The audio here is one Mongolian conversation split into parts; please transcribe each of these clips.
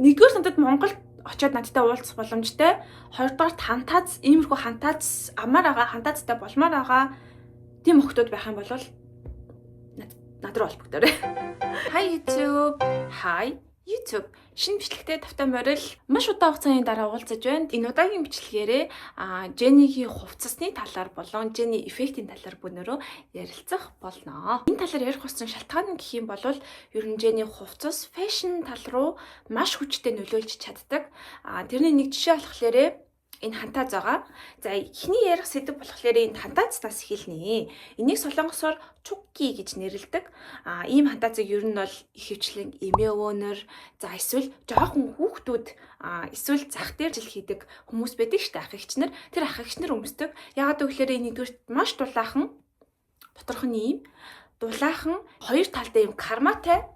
Нэгдүгээр надад Монголд очиод надтай уулзах боломжтой. Хоёрдугаар хантаац иймэрхүү хантаац амар байгаа, хантаацтай болмоор байгаа тийм охтууд байх юм бол над руу холбогдорой. Hi YouTube. Hi YouTube. Шинэ бичлэгтэй тавтай морил маш удаан хугацааны дараа уулзаж байна. Энэ удаагийн бичлэгээрээ Jenny-гийн хувцасны талаар болон Jenny эффектийн талаар өнөөрөө ярилцах болно. Энэ талаар ярих болсон шалтгаан нь гэх юм бол ер нь Jenny хувцас фэшн тал руу маш хүчтэй нөлөөлж чаддаг. Тэрний нэг жишээ болохоор энэ хантаац байгаа. За эхний ярих сэдв болохоор энэ хантаацнаас эхэлнэ. Энийг солонгосоор чукки гэж нэрлэдэг. Ийм хантаацыг ер нь бол ихэвчлэн эмээ өвөнөр, за эсвэл жоохон хүүхдүүд эсвэл зах дээр жил хийдэг хүмүүс байдаг шүү дээ, ах эгчнэр. Тэр ах эгчнэр өмсдөг. Яагаад гэвэл нэгдүгээр маш дулаахан, доторх нь ийм дулаахан, хоёр талдаа ийм карматай.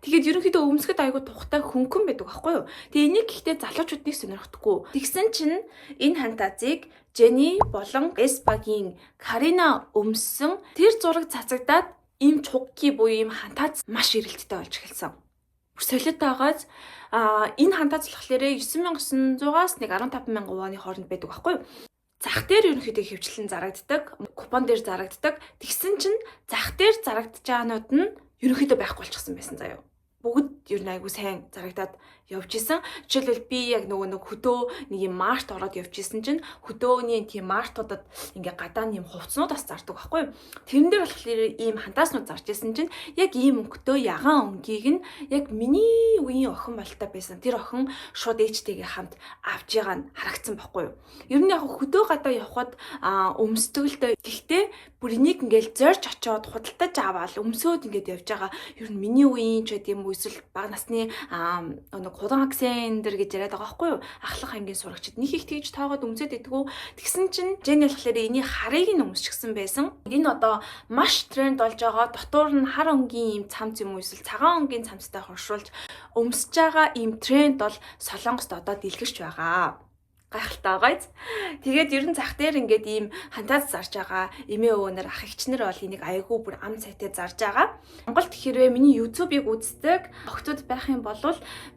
Тэгээд ерөнхийдөө өмсгөд айгу тухтай хөнгөн байдаг байхгүй юу? Тэгээ энийг гэхдээ залуучуудыг сонирхдаггүй. Тэгсэн чинь энэ хантаацыг Jenny болон S-багийн Карина өмссөн. Тэр зураг цацагдаад ийм чукки буюу ийм хантаац маш эрэлттэй болж эхэлсэн. Солиод байгаас энэ хантаац болохоор 9900-аас 15000 вон-ы хооронд байдаг байхгүй юу? Зах дээр ерөнхийдөө хөвчлэн зарагддаг, купон дээр зарагддаг. Тэгсэн чинь зах дээр зарагдж байгаанууд нь ерөнхийдөө байхгүй болчихсон байсан заяа. Бүгд ер нь айгу сайн зарагдаад явж исэн. Жишээлбэл би яг нэг хөдөө нэг юм март ороод явж исэн чинь хөдөөний тийм мартуудад ингээ гадаа нэм хувцснууд бас зардаг байхгүй юу? Тэрэн дээр болохоор ийм хантааснууд зарж исэн чинь яг ийм өнгөтэй ягаан өнгийг нь яг миний үеийн охин болтой байсан. Тэр охин шууд ээжтэйгээ хамт авч байгаа нь харагдсан байхгүй юу? Ер нь яг хөдөө гадаа явхад өмсдөг л дээ. Гэхдээ бүр энийг ингээл зорж очоод худалдаж аваад өмсөөд ингээд явж байгаа. Ер нь миний үеийн ч гэдэм эсвэл бага насны нэг худаангаксэн дэр гэж яриад байгаа байхгүй юу? Ахлах ангийн сурагчид нэг их тэгж тоогоод өмсөд идэггүй. Тэгсэн чинь Jenny болохоор энийг харыг нь өмсчихсэн байсан. Энэ одоо маш тренд болж байгаа. Дотор нь хар өнгийн ийм цамц юм уу эсвэл цагаан өнгийн цамцтай хоршуулж өмсөж байгаа ийм тренд бол Солонгост одоо дэлгэрч байгаа. Гайхалтай байгааз. Тэгээд ер нь зах дээр ингээд ийм хантаац зарж байгаа эмээ өвөнөр ах эгчнэр бол энийг айгүй бүр ам цайтай зарж байгаа. Монголд хэрвээ миний YouTube-ыг үздэг охтууд байх юм бол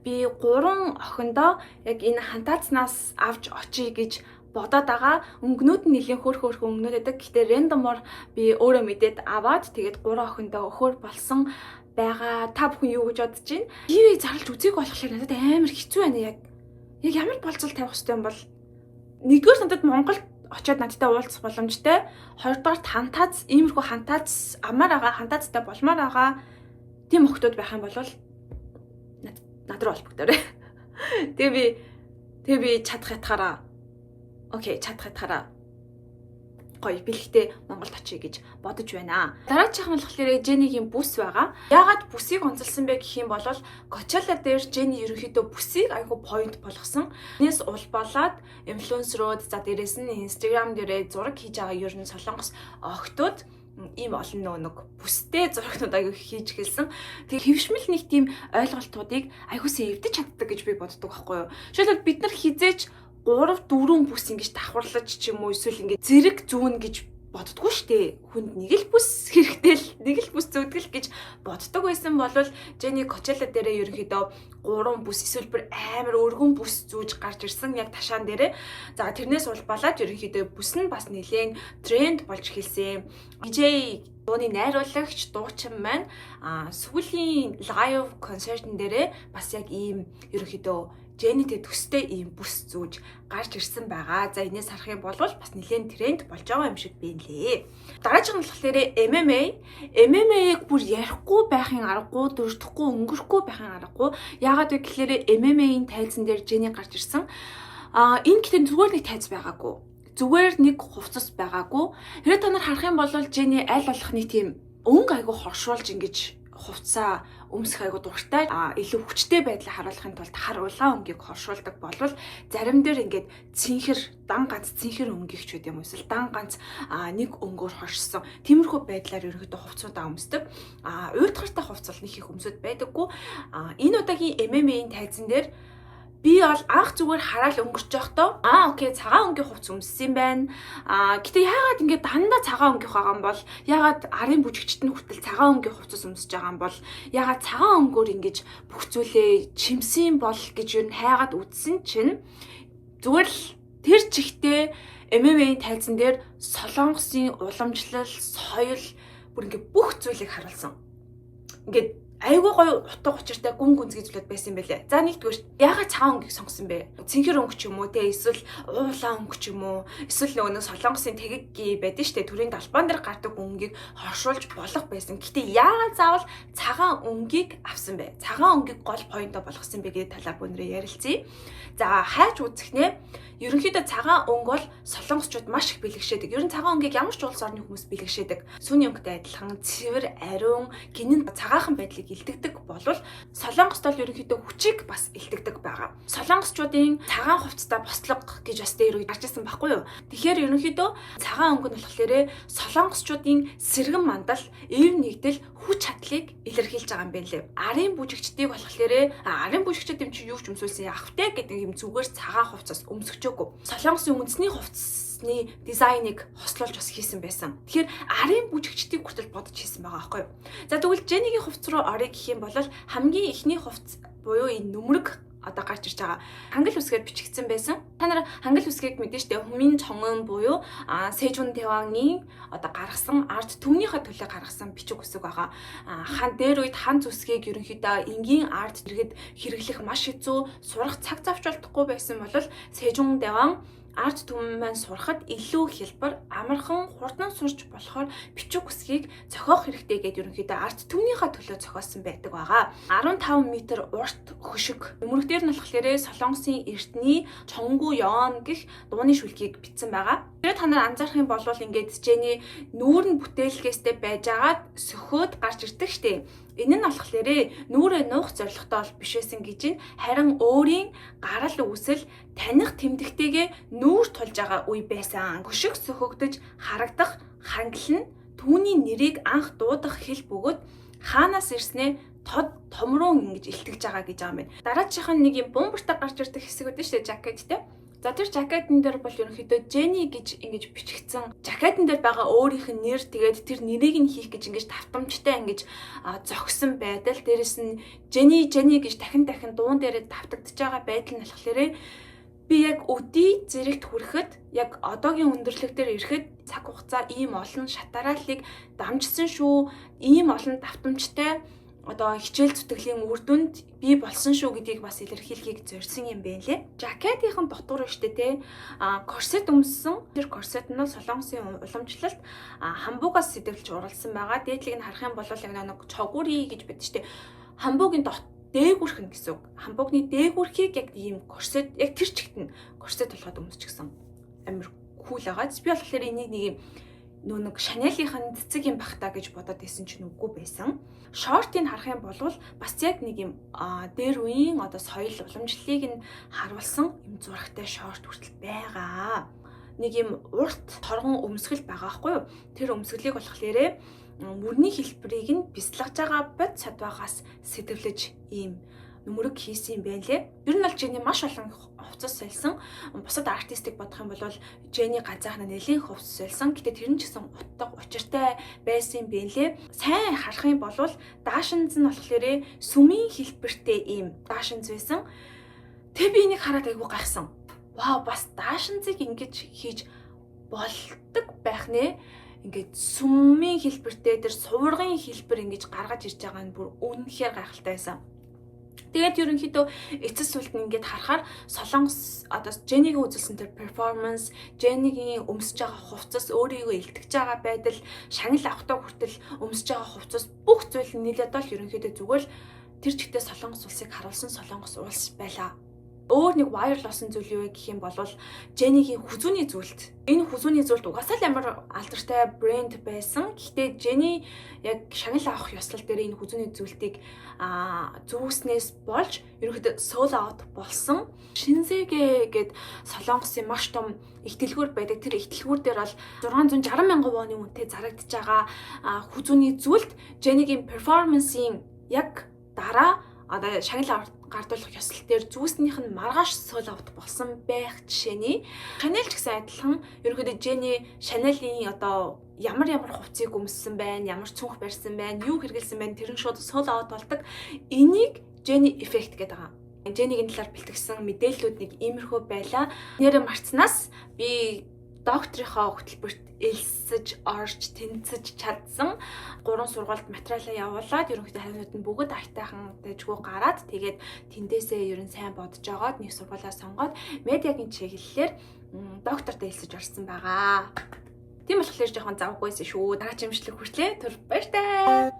би 3 охиндоо яг энэ хантаацнаас авч очие гэж бодоод байгаа. Өнгнүүд нь нэлийн хөөрхөн өнгнүүд байдаг. Гэхдээ рандомор би өөрөө мэдээд аваад тэгээд 3 охиндоо өхөр болсон байгаа. Та бүхэн юу гэж бодож байна? Ивийг зарлж үзег болохоор надад амар хэцүү байна яг. Яг ямар болцол тавих хэрэгтэй юм бол нэгдүгээр надад Монголд очиод надтай уулзах боломжтой. Хоёрдугаар хантаац, иймэрхүү хантаац амар байгаа, хантаацтай болмоор байгаа тийм охтууд байх юм бол над руу холбогдорой. Тэгээ би чадах ятгаараа. Окей, чадах ятгаараа. Гоё бэлгтээ Монголд очие гэж бодож байна. Дараагийн нь болохоор Jenny-гийн бүс байгаа. Яагаад бүсийг онцолсон бэ гэх юм бол Coachella дээр Jenny ерөнхийдөө бүсийг айгүй point болгосон. Энэс улбалаад инфлюенсерүүд за дээрээс нь Instagram дээрээ зураг хийж байгаа ер нь Солонгос охтууд ийм олон нэг бүстэй зурагтууд айгүй хийж гэлсэн. Тэгээ хөвшмөл нэг тийм ойлголтуудыг айгүй сэвдэж чаддаг гэж би боддог байхгүй юу. Жишээлбэл бид нар хизээч 3-4 бүс ингэж давхарлаж ч юм уу эсвэл ингэ зэрэг зүүн гэж боддгоо штэ. Хүнд нэг л бүс хэрэгтэй л нэг л бүс зөөдгөл гэж боддог байсан бол Jenny Coachella дээрээ ерөнхийдөө 3 бүс эсвэл бүр амар өргөн бүс зүүж гарч ирсэн яг ташаан дээрээ. За тэрнээс улбалаад ерөнхийдөө бүс нь бас нэлээд тренд болж эхэлсэн. DJ дууны найруулагч дуучин маань сүүлийн лайв концертн дээрээ бас яг ийм ерөнхийдөө Jenny-тэй төстэй ийм бүс зүүж гарч ирсэн байгаа. За энэс харах юм бол бас нэлээд тренд болж байгаа юм шиг байна лээ. Дараагийн нь болохоор MMA-г бүр ярихгүй байхын аргагүй, дурдахгүй, өнгөрөхгүй байхын аргагүй. Яагаад вэ гэхээр MMA-ийн тайзан дээр Jenny гарч ирсэн. Энэ гэхдээ зүгээр нэг тайз байгаагүй. Зүгээр нэг хувцас байгаагүй. Хэрэг та нар харах юм бол Jenny аль болох нэг тийм өнгө айгу хоршуулж ингэж хувцаа өмсөх айгу дуртай илүү хүчтэй байдлаа харуулахын тулд хар улаан өнгийг хоршуулдаг болвол зарим дээр ингээд дан ганц цэнхэр өнгийч үт юм эсвэл дан ганц нэг өнгөөр хоршсон тиймэрхүү байдлаар ерөнхийдөө хувцсуудаа өмсдөг. Уйтгартай хувцс бол нэг их өмсөд байдаггүй. Энэ удаагийн MMA-ийн тайзан дээр би бол анх зүгээр хараад өнгөрч явахдаа окей цагаан өнгийн хувцас өмссөн юм байна. Гэтэ яагаад ингэ дандаа цагаан өнгөх байгаа юм бол яагаад арын бүжигчт нь хүртэл цагаан өнгийн хувцас өмсөж байгаа юм бол яагаад цагаан өнгөөр ингэж бүх зүйлээ чимсэн бол гэж юу хайгаад үтсэн чинь зүгээр л тэр чигтээ MMA-ийн тайзан дээр Солонгосын уламжлал, соёл бүр ингэ бүх зүйлийг харуулсан. Ингээд айгүй гоё утга учиртай гүн гүнзгий зүйлүүд байсан юм байлээ. За нэгдүгээр яагаад цагаан өнгийг сонгосон бэ? Цэнхэр өнгө ч юм уу те эсвэл уулаа өнгө ч юм уу эсвэл нөгөө Солонгосын тэгэгги байдаг штэ төрийн талбаан дээр гардаг өнгийг хоршуулж болох байсан. Гэтэ яагаад заавал цагаан өнгийг авсан бэ? Цагаан өнгийг гол поинто болгосон бэ гэдэг талаар бүгнээрээ ярилцъя. За хайж үзэхнээ ерөнхийдөө цагаан өнгө бол солонгосчууд маш их бэлгшээдэг. Ер нь цагаан өнгийг ямар ч улс орны хүмүүс бэлгшээдэг. Сүний өнгөтэй адилхан цэвэр, ариун, гинэн цагаахан байдлыг илтгэдэг болвол солонгост бол ерөнхийдөө хүчийг бас илтгэдэг байгаа. Солонгосчуудын цагаан хувцастай бослого гэж бас дээр үе гарч ирсэн байхгүй юу? Тэгэхээр ерөнхийдөө цагаан өнгө нь болохоор солонгосчуудын сэргэн мандал, эв нэгдэл, хүч чадлыг илэрхийлж байгаа юм байна лээ. Арын бүжигчдийг болохоор арын бүжигчд юм чи юу ч өмсүүлсэн яах вэ гэдэг юм зүгээр цагаан хувцас өмсөжөөгүй. Солонгосын үндэсний хувцасны дизайныг хослуулж бас хийсэн байсан. Тэгэхээр арын бүжигчдийг хүртэл бодож хийсэн байгаа байхгүй юу? За тэгвэл Jenny-гийн хувцас руу орё гэх юм бол хамгийн ихний хувцас буюу энэ нүмерэг одоо гарч ирж байгаа. Хангал үсгээр бичигдсэн байсан. Та нар хангал үсгийг мэдэн штэ Хүмин Чонгон буюу Сэжун Тэвангийн одоо гаргасан арт төмнийхээ төлөө гаргасан бичиг үсэг байгаа. Хан дээр үед хан зүсгийг ерөнхийдөө энгийн арт хэрэгэд хэрэглэх маш хэцүү, сурах цаг завч болдохгүй байсан бол Сэжун Тэван арт түмэн маань сурахад илүү хялбар, амархан, хурдан сурч болохоор бичиг үсгийг зохиох хэрэгтэй гэдээ ерөнхийдөө арт түмнийхээ төлөө зохиосон байдаг байгаа. 15 м урт хөшиг. Нүмерэг дээр нь болохоор Солонгосын эртний Чонгу Ён гэх дууны шүлгийг бичсэн байгаа. Тэгээд та нар анзаарах юм бол ингээд Jenny нүүрэн бүтээлгээстэй байжгаад сөхөөд гарч ирдэг штеп. Энэ нь болохоор нүрээ нуух зорилготой бол биш байсан гэж харин өөрийн гарал үүсэл таних тэмдэгтэйгээ нүүр тулж байгаа үе байсан. Хөшиг сөхөгдөж харагдах хангал нь түүний нэрийг анх дуудах хэл бөгөөд хаанаас ирснээ тод томрон ингэж илтгэж байгаа гэж байгаа юм байна. Дараачихын нэг юм бомбертай гарч ирдэг хэсэг үүдэн штэ жакеттэй. За тэр жакетын дээр бол ерөнхийдөө Jenny гэж ингэж бичигдсэн. Жакетын дээр байгаа өөрийнх нь нэр тэгээд тэр нэрийг нь хийх гэж ингэж давтамжтай ингэж зогсон байдал. Дээрэс нь Jenny гэж дахин дуун дээрээ давтагдж байгаа байдал нь болохоор би яг өдий зэрэгт хүрэхэд яг одоогийн өндөрлөг дээр ирэхэд цаг хугацаа ийм олон шатарааллыг дамжсан шүү. Ийм олон давтамжтай одоо хичээл зүтгэлийн үр дүнд би болсон шүү гэдгийг бас илэрхийлхийг зорьсон юм байна лээ. Жакетийн дотор штэ те корсет өмссөн. Тэр корсет нь Солонгосын уламжлалт хамбугаас сэдэвлж уралсан байгаа. Дээдлийг нь харах юм бол яг нэг чогури гэж байдаг штэ. Хамбугийн дээгүрхэн гэсэн үг. Хамбугны дээгүрхийг яг ийм корсет яг тэр чигт нь корсет болгоод өмсчихсэн. Амар кул байгаа. Би болохоор энийг нэг юм нэг Chanel-ийн цэцэг юм бах та гэж бодоод байсан ч нүггүй байсан. Шортыг харах юм бол бас яг нэг юм дээр үеийн одоо соёл уламжлалыг нь харуулсан юм зурагтай шорт хүртэл байгаа. Нэг юм урт торгон өмсгөл байгаа байхгүй юу? Тэр өмсгөлийг болохоор мөрний хэлбэрийг нь бяцлагж байгаа бод садвагаас сэтвлэж ийм нүмерэг хийсэн юм байна лээ. Ер нь бол Jenny маш олон хувцас сольсон. Бусад артистик бодох юм бол Jenny ганцаархнаа нэлийн хувцас сольсон. Гэтэ тэр нь ч гэсэн утга учиртай байсан юм байна лээ. Сайн харах юм бол даашинз нь болохоор сүмийн хэлбэртэй ийм даашинз байсан. Тэг би энийг хараад айгүй гайхсан. Вау, бас даашинзыг ингэж хийж болдог байх нэ. Ингээд сүмийн хэлбэртэй тэр суврагын хэлбэр ингэж гаргаж ирж байгаа нь бүр үнэхээр гайхалтай байсан. Тэгээд ерөнхийдөө эцэс сүлд нь ингээд харахаар Солонгос одоо Jenny-гийн үзүүлсэн тэр перформанс, Jenny-гийн өмсөж байгаа хувцас, өөрийгөө илтгэж байгаа байдал, шагнал авахтаа хүртэл өмсөж байгаа хувцас бүх зүйл нийлээд бол ерөнхийдөө зүгээр л тэр чигтээ Солонгос улсыг харуулсан Солонгос улс байлаа. Өөр нэг вайрлсан зүйл юу гэх юм бол Jenny-гийн хүзүүний зүйлт. Энэ хүзүүний зүйлт угаасаа л амар алдартай брэнд байсан. Гэхдээ Jenny яг шагнал авах ёслол дээр энэ хүзүүний зүйлтийг зүүснээс болж ерөнхийдөө sold out болсон. Shinsegae гээд Солонгосын маш том их дэлгүүр байдаг. Тэр их дэлгүүр дээр бол 660 мянган воны үнэтэй зарагдж байгаа хүзүүний зүйлт Jenny-гийн перформансийн яг дараа одоо шагнал гардуулах ёслол дээр зүүснийх нь маргааш соол авт болсон байх жишээний Chanel ч гэсэн адилхан ерөнхийдөө Jenny Chanel-ийн одоо ямар хувцсыг өмссөн байна, ямар цүнх барьсан байна, юу хэрэгэлсэн байна тэр нь шууд соол аваад болдог. Энийг Jenny effect гэдэг байгаа. Jenny-гийн талаар бэлтгэсэн мэдээллүүд нэг иймэрхүү байлаа. Нэрэ марцнаас би докторийнхоо хөтөлбөрт элсэж, орж, тэнцэж чадсан 3 сургуульд материалаа явуулаад ерөнхийдөө хариунууд нь бүгд айтайхан дэжгүй гараад тэгээд тэндээсээ ерөн сайн бодож байгаад нэг сургуулаа сонгоод медиагийн чиглэлээр докторт элсэж орсон байгаа. Тийм болохоор жоохон завгүйсэн шүү. Дараагийн имжлэг хүртлээ. Түр баяртай.